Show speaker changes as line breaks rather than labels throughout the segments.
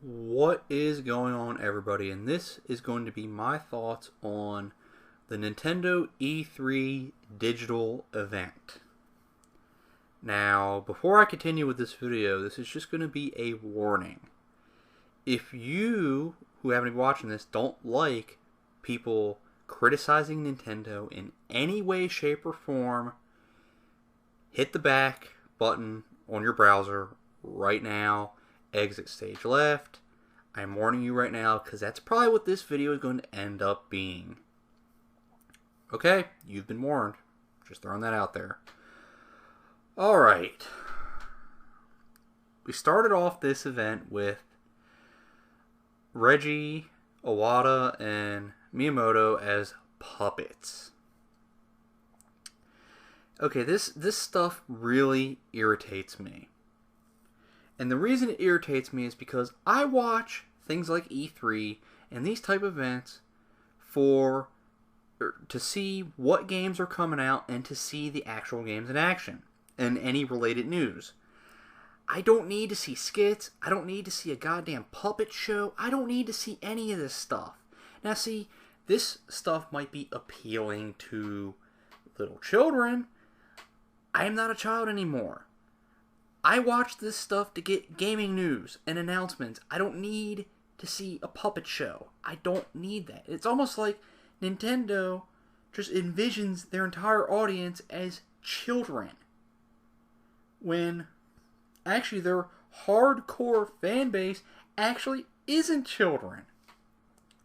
What is going on, everybody? And this is going to be my thoughts on the Nintendo E3 digital event. Now, before I continue with this video, this is just going to be a warning. If you, who haven't been watching this, don't like people criticizing Nintendo in any way, shape, or form, hit the back button on your browser right now. Exit stage left. I'm warning you right now because that's probably what this video is going to end up being. Okay, you've been warned. Just throwing that out there. Alright. We started off this event with Reggie, Iwata, and Miyamoto as puppets. Okay, this stuff really irritates me. And the reason it irritates me is because I watch things like E3 and these type of events to see what games are coming out and to see the actual games in action and any related news. I don't need to see skits. I don't need to see a goddamn puppet show. I don't need to see any of this stuff. Now see, this stuff might be appealing to little children. I am not a child anymore. I watch this stuff to get gaming news and announcements. I don't need to see a puppet show. I don't need that. It's almost like Nintendo just envisions their entire audience as children, when actually their hardcore fan base actually isn't children.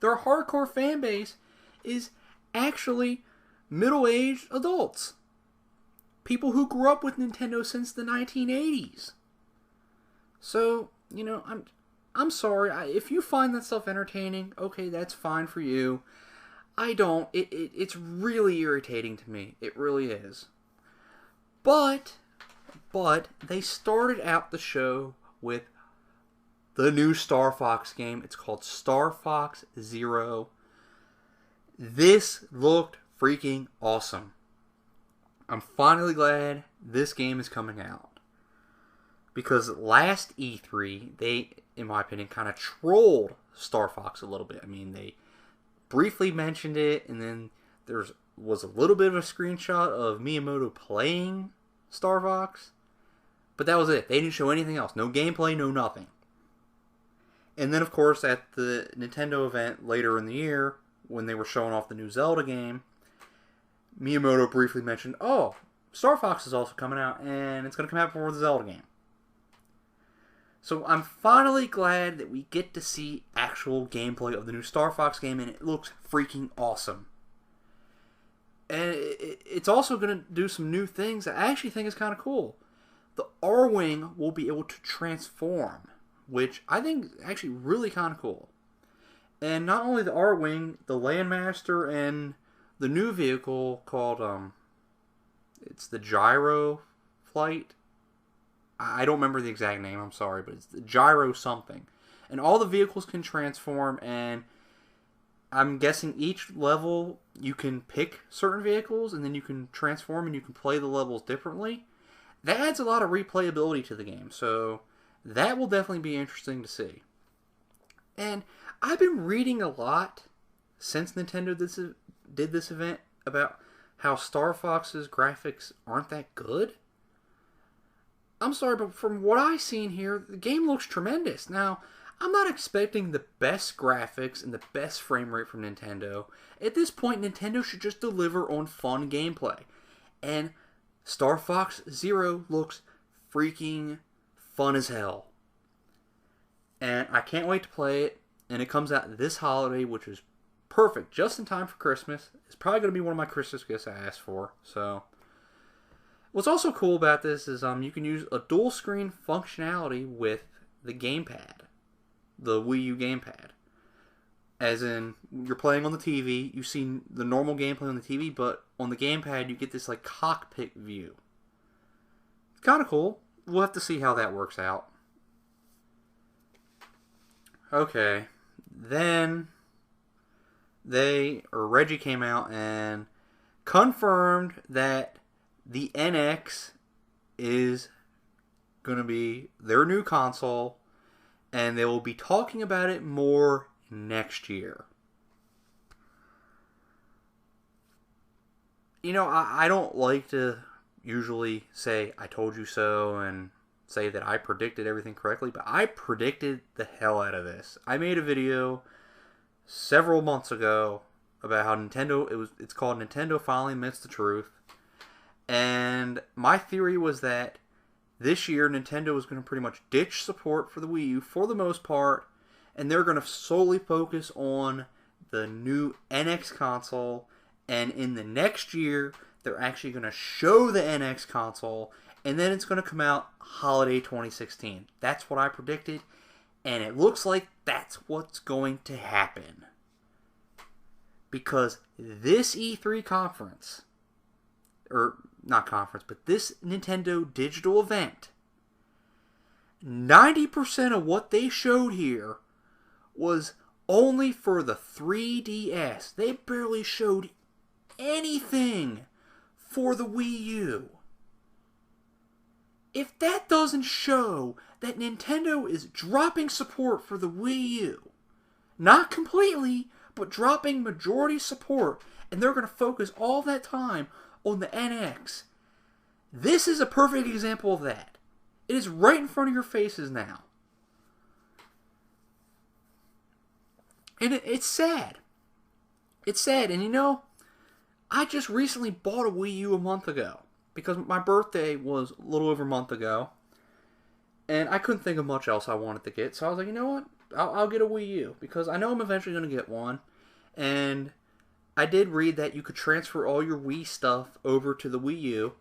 Their hardcore fan base is actually middle-aged adults. People who grew up with Nintendo since the 1980s. So, you know, I'm sorry. If you find that stuff entertaining, okay, that's fine for you. I don't. It's really irritating to me. It really is. But they started out the show with the new Star Fox game. It's called Star Fox Zero. This looked freaking awesome. I'm finally glad this game is coming out. Because last E3, they, in my opinion, kind of trolled Star Fox a little bit. I mean, they briefly mentioned it, and then there was a little bit of a screenshot of Miyamoto playing Star Fox. But that was it. They didn't show anything else. No gameplay, no nothing. And then, of course, at the Nintendo event later in the year, when they were showing off the new Zelda game, Miyamoto briefly mentioned, oh, Star Fox is also coming out, and it's going to come out before the Zelda game. So I'm finally glad that we get to see actual gameplay of the new Star Fox game, and it looks freaking awesome. And it's also going to do some new things that I actually think is kind of cool. The R-Wing will be able to transform, which I think is actually really kind of cool. And not only the R-Wing, the Landmaster, and the new vehicle called, it's the Gyro Flight. I don't remember the exact name, I'm sorry, but it's the Gyro something. And all the vehicles can transform, and I'm guessing each level you can pick certain vehicles, and then you can transform and you can play the levels differently. That adds a lot of replayability to the game, so that will definitely be interesting to see. And I've been reading a lot since Nintendo did this event about how Star Fox's graphics aren't that good. I'm sorry, but from what I've seen here, the game looks tremendous. Now, I'm not expecting the best graphics and the best frame rate from Nintendo. At this point, Nintendo should just deliver on fun gameplay. And Star Fox Zero looks freaking fun as hell. And I can't wait to play it. And it comes out this holiday, which is perfect, just in time for Christmas. It's probably going to be one of my Christmas gifts I asked for. So, what's also cool about this is you can use a dual screen functionality with the gamepad, the Wii U gamepad. As in, you're playing on the TV, you see the normal gameplay on the TV, but on the gamepad you get this like cockpit view. It's kind of cool. We'll have to see how that works out. Okay, then Reggie came out and confirmed that the NX is going to be their new console, and they will be talking about it more next year. You know, I don't like to usually say, I told you so, and say that I predicted everything correctly, but I predicted the hell out of this. I made a video several months ago about how it's called Nintendo Finally Admits the Truth, and my theory was that this year Nintendo was going to pretty much ditch support for the Wii U for the most part, and they're going to solely focus on the new NX console, and in the next year they're actually going to show the NX console, and then it's going to come out holiday 2016. That's what I predicted, and it looks like that's what's going to happen. Because this E3 conference, or not conference, but this Nintendo digital event, 90% of what they showed here was only for the 3DS. They barely showed anything for the Wii U. If that doesn't show that Nintendo is dropping support for the Wii U, not completely, but dropping majority support, and they're going to focus all that time on the NX, this is a perfect example of that. It is right in front of your faces now. And it's sad. It's sad, and you know, I just recently bought a Wii U a month ago, because my birthday was a little over a month ago, and I couldn't think of much else I wanted to get, so I was like, you know what, I'll get a Wii U, because I know I'm eventually going to get one, and I did read that you could transfer all your Wii stuff over to the Wii U,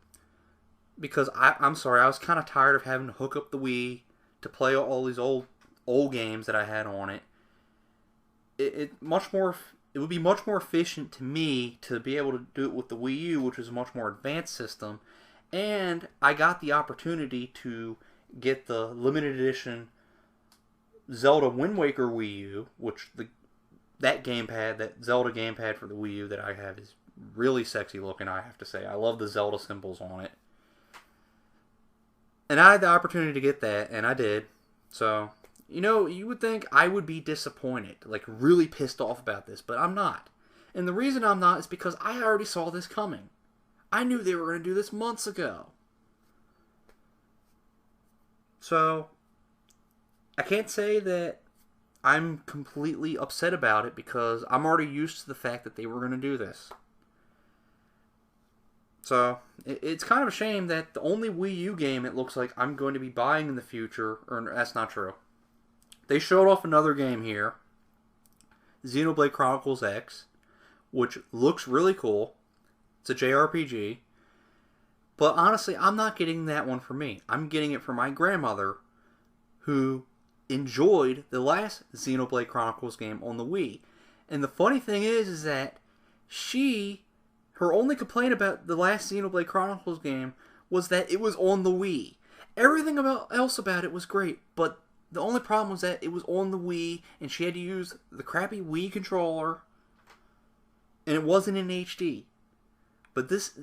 because I'm sorry, I was kind of tired of having to hook up the Wii to play all these old games that I had on it. It would be much more efficient to me to be able to do it with the Wii U, which is a much more advanced system. And I got the opportunity to get the limited edition Zelda Wind Waker Wii U, which that Zelda gamepad for the Wii U that I have is really sexy looking, I have to say. I love the Zelda symbols on it. And I had the opportunity to get that, and I did. So, you know, you would think I would be disappointed, like really pissed off about this, but I'm not. And the reason I'm not is because I already saw this coming. I knew they were going to do this months ago. So, I can't say that I'm completely upset about it because I'm already used to the fact that they were going to do this. So, it's kind of a shame that the only Wii U game it looks like I'm going to be buying in the future, or that's not true. They showed off another game here, Xenoblade Chronicles X, which looks really cool. It's a JRPG. But honestly, I'm not getting that one for me. I'm getting it for my grandmother, who enjoyed the last Xenoblade Chronicles game on the Wii. And the funny thing is that her only complaint about the last Xenoblade Chronicles game was that it was on the Wii. Everything else about it was great, but the only problem was that it was on the Wii, and she had to use the crappy Wii controller, and it wasn't in HD. But this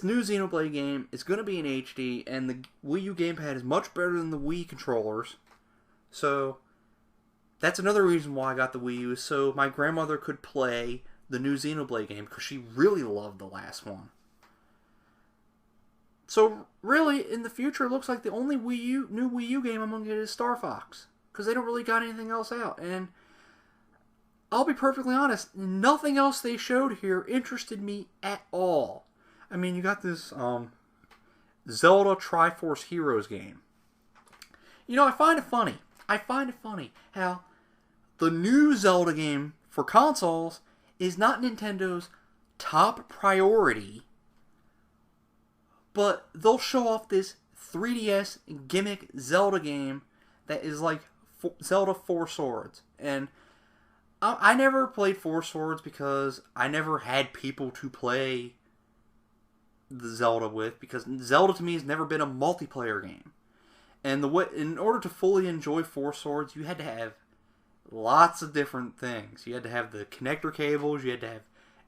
new Xenoblade game is going to be in HD, and the Wii U gamepad is much better than the Wii controllers. So, that's another reason why I got the Wii U, so my grandmother could play the new Xenoblade game, because she really loved the last one. So, really, in the future, it looks like the only new Wii U game I'm going to get is Star Fox. Because they don't really got anything else out. And I'll be perfectly honest, nothing else they showed here interested me at all. I mean, you got this Zelda Triforce Heroes game. You know, I find it funny how the new Zelda game for consoles is not Nintendo's top priority, but they'll show off this 3DS gimmick Zelda game that is like Zelda Four Swords. And I never played Four Swords because I never had people to play the Zelda with, because Zelda to me has never been a multiplayer game. And in order to fully enjoy Four Swords, you had to have lots of different things. You had to have the connector cables, you had to have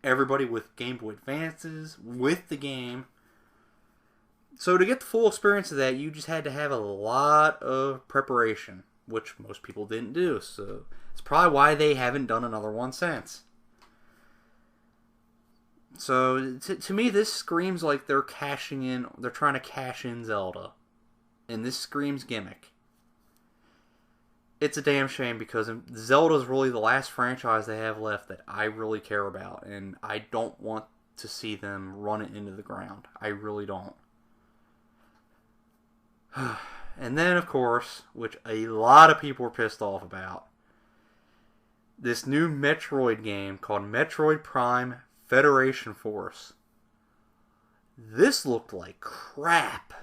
everybody with Game Boy Advances with the game. So to get the full experience of that, you just had to have a lot of preparation. which most people didn't do. So it's probably why they haven't done another one since. So to me, this screams like they're cashing in. They're trying to cash in Zelda, and this screams gimmick. It's a damn shame because Zelda's really the last franchise they have left that I really care about, and I don't want to see them run it into the ground. I really don't. And then, of course, which a lot of people were pissed off about, this new Metroid game called Metroid Prime Federation Force. This looked like crap.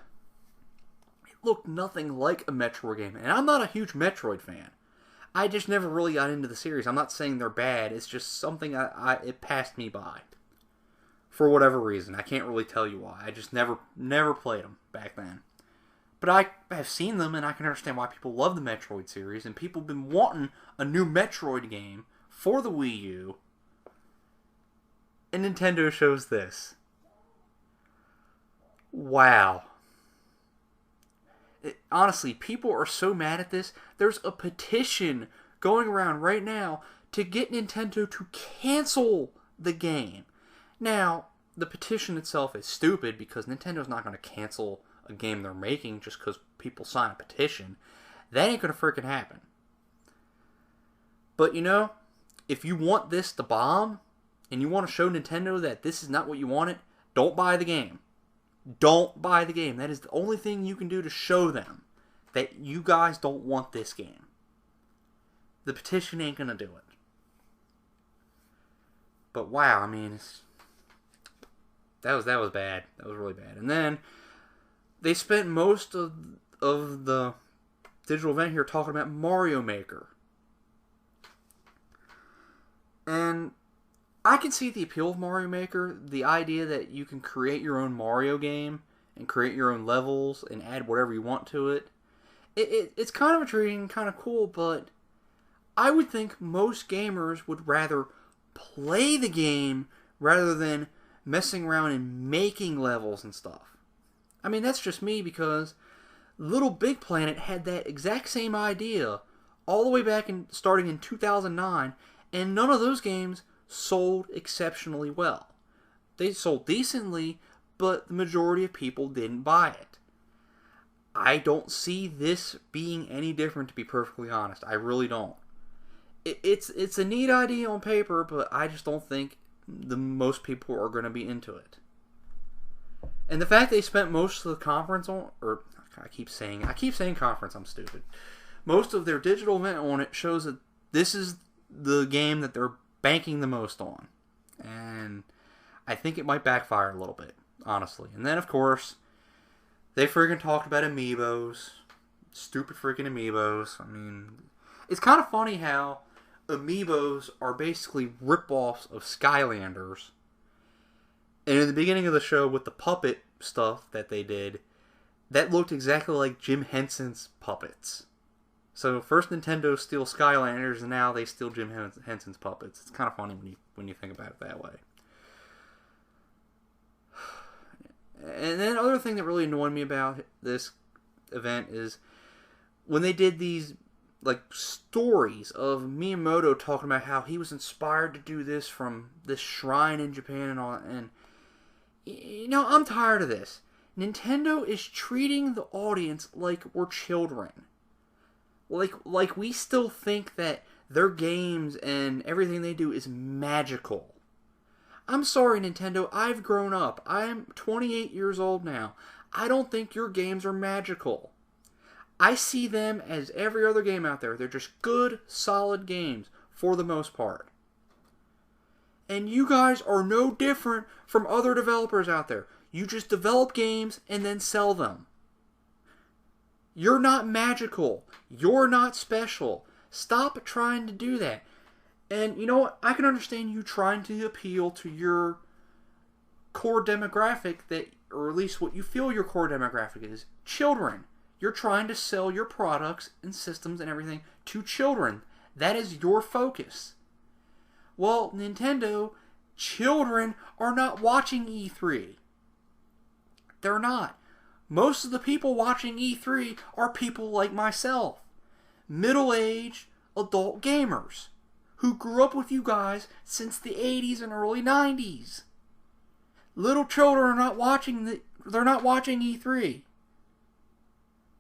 Looked nothing like a Metroid game. And I'm not a huge Metroid fan. I just never really got into the series. I'm not saying they're bad. It's just something it passed me by. For whatever reason. I can't really tell you why. I just never played them back then. But I have seen them, and I can understand why people love the Metroid series. And people have been wanting a new Metroid game for the Wii U. And Nintendo shows this. Wow. Honestly, people are so mad at this. There's a petition going around right now to get Nintendo to cancel the game. Now, the petition itself is stupid because Nintendo's not going to cancel a game they're making just because people sign a petition. That ain't going to freaking happen. But, if you want this to bomb, and you want to show Nintendo that this is not what you wanted, don't buy the game. Don't buy the game. That is the only thing you can do to show them that you guys don't want this game. The petition ain't going to do it. But wow, I mean, that was bad. That was really bad. And then they spent most of the digital event here talking about Mario Maker. And I can see the appeal of Mario Maker. The idea that you can create your own Mario game and create your own levels and add whatever you want to it. It's kind of intriguing, kind of cool, but I would think most gamers would rather play the game rather than messing around and making levels and stuff. I mean, that's just me because Little Big Planet had that exact same idea all the way back starting in 2009, and none of those games sold exceptionally well. They sold decently, but the majority of people didn't buy it. I don't see this being any different, to be perfectly honest. I really don't. It's a neat idea on paper, but I just don't think most people are going to be into it. And the fact they spent most of the conference on, or I keep saying conference, I'm stupid. Most of their digital event on it shows that this is the game that they're banking the most on. And I think it might backfire a little bit, honestly. And then, of course, they friggin' talked about amiibos. Stupid freaking amiibos. I mean, it's kind of funny how amiibos are basically rip-offs of Skylanders. And in the beginning of the show, with the puppet stuff that they did, that looked exactly like Jim Henson's puppets. So first Nintendo steals Skylanders, and now they steal Jim Henson's puppets. It's kind of funny when you think about it that way. And then other thing that really annoyed me about this event is when they did these stories of Miyamoto talking about how he was inspired to do this from this shrine in Japan and all. And I'm tired of this. Nintendo is treating the audience like we're children. Like we still think that their games and everything they do is magical. I'm sorry, Nintendo, I've grown up. I'm 28 years old now. I don't think your games are magical. I see them as every other game out there. They're just good, solid games, for the most part. And you guys are no different from other developers out there. You just develop games and then sell them. You're not magical. You're not special. Stop trying to do that. And you know what? I can understand you trying to appeal to your core demographic, or at least what you feel your core demographic is. Children. You're trying to sell your products and systems and everything to children. That is your focus. Well, Nintendo, children are not watching E3. They're not. Most of the people watching E3 are people like myself. middle-aged adult gamers who grew up with you guys since the 80s and early 90s. Little children are not watching they're not watching E3.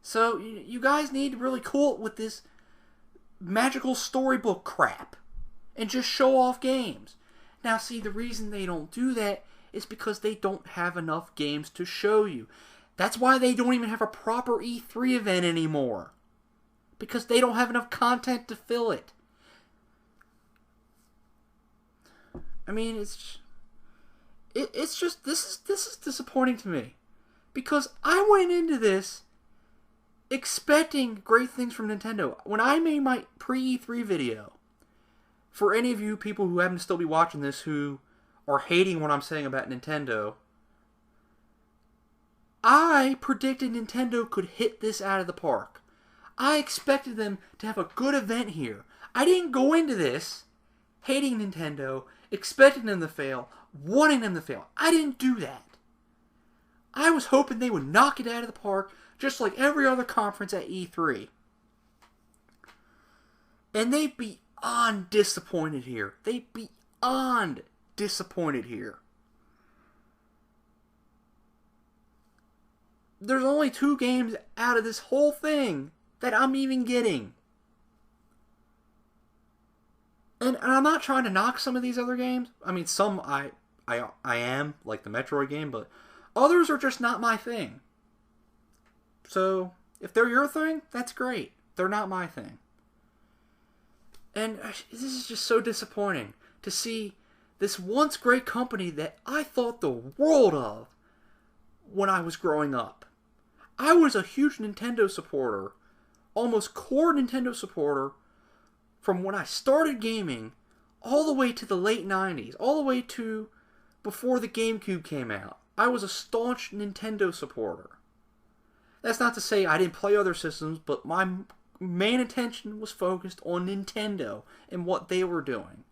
So you guys need to really cool it with this magical storybook crap and just show off games. Now see, the reason they don't do that is because they don't have enough games to show you. That's why they don't even have a proper E3 event anymore. Because they don't have enough content to fill it. I mean, it's just this is disappointing to me. Because I went into this expecting great things from Nintendo. When I made my pre-E3 video, for any of you people who happen to still be watching this who are hating what I'm saying about Nintendo, I predicted Nintendo could hit this out of the park. I expected them to have a good event here. I didn't go into this hating Nintendo, expecting them to fail, wanting them to fail. I didn't do that. I was hoping they would knock it out of the park just like every other conference at E3. And they beyond disappointed here. They beyond disappointed here. There's only 2 games out of this whole thing that I'm even getting. And I'm not trying to knock some of these other games. I mean, some I am, like the Metroid game, but others are just not my thing. So, if they're your thing, that's great. They're not my thing. And this is just so disappointing to see this once great company that I thought the world of when I was growing up. I was a huge Nintendo supporter, almost core Nintendo supporter, from when I started gaming all the way to the late 90s, all the way to before the GameCube came out. I was a staunch Nintendo supporter. That's not to say I didn't play other systems, but my main attention was focused on Nintendo and what they were doing.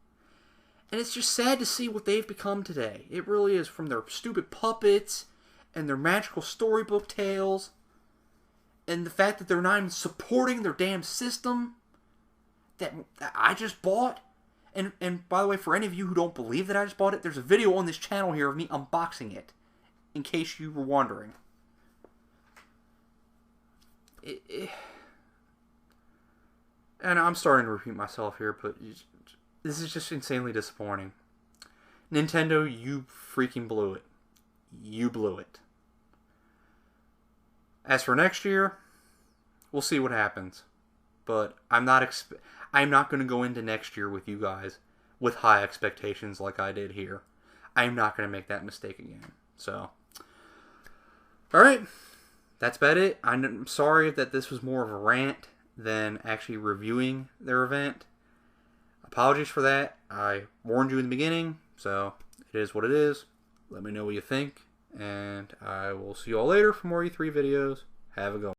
And it's just sad to see what they've become today. It really is, from their stupid puppets and their magical storybook tales, and the fact that they're not even supporting their damn system that I just bought. And by the way, for any of you who don't believe that I just bought it, there's a video on this channel here of me unboxing it, in case you were wondering. And I'm starting to repeat myself here, but this is just insanely disappointing. Nintendo, you freaking blew it. You blew it. As for next year, we'll see what happens. But I'm not going to go into next year with you guys with high expectations like I did here. I'm not going to make that mistake again. So, alright. That's about it. I'm sorry that this was more of a rant than actually reviewing their event. Apologies for that. I warned you in the beginning, so it is what it is. Let me know what you think, and I will see you all later for more E3 videos. Have a good one.